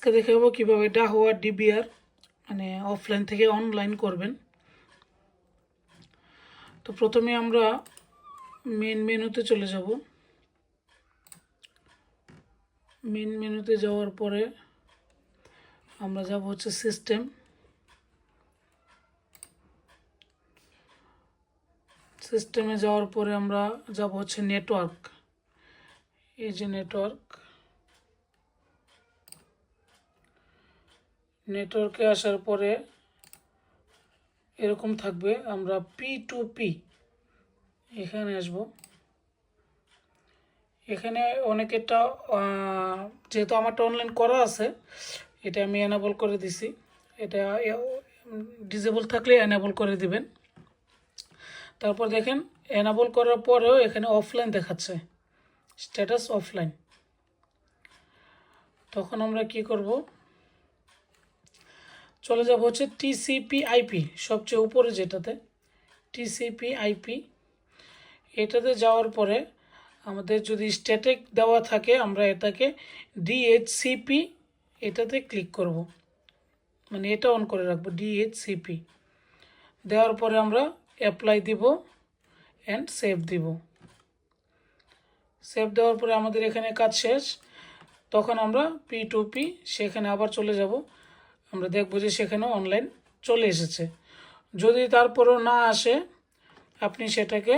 আজকে দেখাবো কিভাবে ডাহুয়া ডিবিআর মানে অফলাইন থেকে অনলাইন করবেন। তো প্রথমে আমরা মেন মেনুতে চলে যাব। মেন মেনুতে যাওয়ার পরে আমরা যাব হচ্ছে সিস্টেম। সিস্টেমে যাওয়ার পরে আমরা যাব হচ্ছে নেটওয়ার্ক। এই যে নেটওয়ার্কে আসার পরে এরকম থাকবে, আমরা P2P এখানে আসব। এখানে অনেকেরটা যেহেতু আমারটা অনলাইন করা আছে, এটা আমি এনাবল করে দিছি। এটা ডিসেবল থাকলে এনাবল করে দিবেন। তারপর দেখেন এনাবল করার পরেও এখানে অফলাইন দেখাচ্ছে, স্ট্যাটাস অফলাইন। তখন আমরা কি করব, চলে যাব হচ্ছে TCP/IP, সবচেয়ে উপরে যেটাতে TCP/IP। এটাতে যাওয়ার পরে আমাদের যদি স্ট্যাটিক দেওয়া থাকে আমরা এটাকে DHCP এটাতে ক্লিক করব, মানে এটা অন করে রাখবো। DHCP দেওয়ার পরে আমরা অ্যাপ্লাই দিব অ্যান্ড সেভ দিব। সেভ দেওয়ার পরে আমাদের এখানে কাজ শেষ। তখন আমরা P2P সেখানে আবার চলে যাব। আমরা দেখব যে সেখানেও অনলাইন চলে এসেছে। যদি তারপরও না আসে আপনি সেটাকে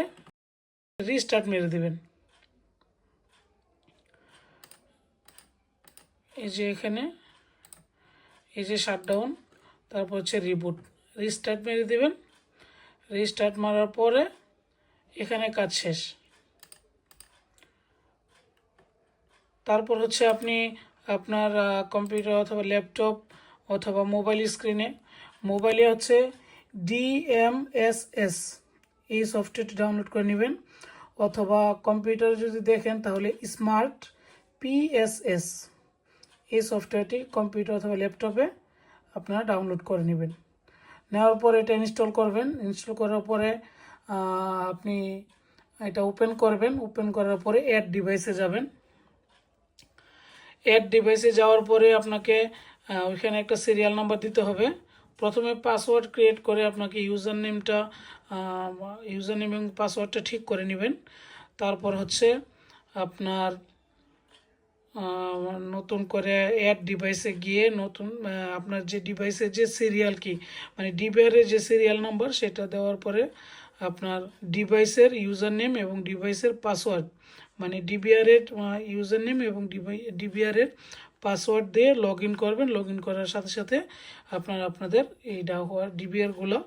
রিস্টার্ট মেরে দেবেন। এই যে এখানে এই যে শাটডাউন, তারপর হচ্ছে রিবুট, রিস্টার্ট মেরে দেবেন। রিস্টার্ট মারার পরে এখানে কাজ শেষ। তারপর হচ্ছে আপনি আপনার কম্পিউটার অথবা ল্যাপটপ অথবা মোবাইল স্ক্রিনে, মোবাইলে হচ্ছে DMSS এই সফটওয়্যারটি ডাউনলোড করে নেবেন, অথবা কম্পিউটারে যদি দেখেন তাহলে স্মার্ট PSS এই সফটওয়্যারটি কম্পিউটার অথবা ল্যাপটপে আপনারা ডাউনলোড করে নেবেন। নেওয়ার পরে এটা ইনস্টল করবেন। ইনস্টল করার পরে আপনি এটা ওপেন করবেন। ওপেন করার পরে অ্যাড ডিভাইসে যাবেন। অ্যাড ডিভাইসে যাওয়ার পরে আপনাকে ওইখানে একটা সিরিয়াল নাম্বার দিতে হবে। প্রথমে পাসওয়ার্ড ক্রিয়েট করে আপনাকে ইউজার নেম এবং পাসওয়ার্ডটা ঠিক করে নেবেন। তারপর হচ্ছে আপনার নতুন করে অ্যাড ডিভাইসে গিয়ে নতুন আপনার যে ডিভাইসের যে সিরিয়াল কি মানে ডিবিআরের যে সিরিয়াল নাম্বার সেটা দেওয়ার পরে আপনার ডিভাইসের ইউজার নেম এবং ডিভাইসের পাসওয়ার্ড মানে ডিবিআরের ইউজার নেম এবং ডিবিআরের পাসওয়ার্ড দিয়ে লগ ইন করবেন। লগ ইন করার সাথে সাথে আপনাদের এই ডাহুয়া ডিবিআরগুলো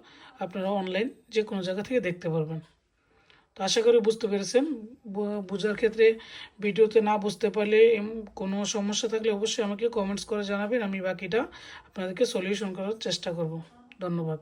আপনারা অনলাইন যে কোনো জায়গা থেকে দেখতে পারবেন। তো আশা করি বুঝতে পেরেছেন। বোঝার ক্ষেত্রে ভিডিওতে না বুঝতে পারলে কোনো সমস্যা থাকলে অবশ্যই আমাকে কমেন্টস করে জানাবেন, আমি বাকিটা আপনাদেরকে সলিউশন করার চেষ্টা করব। ধন্যবাদ।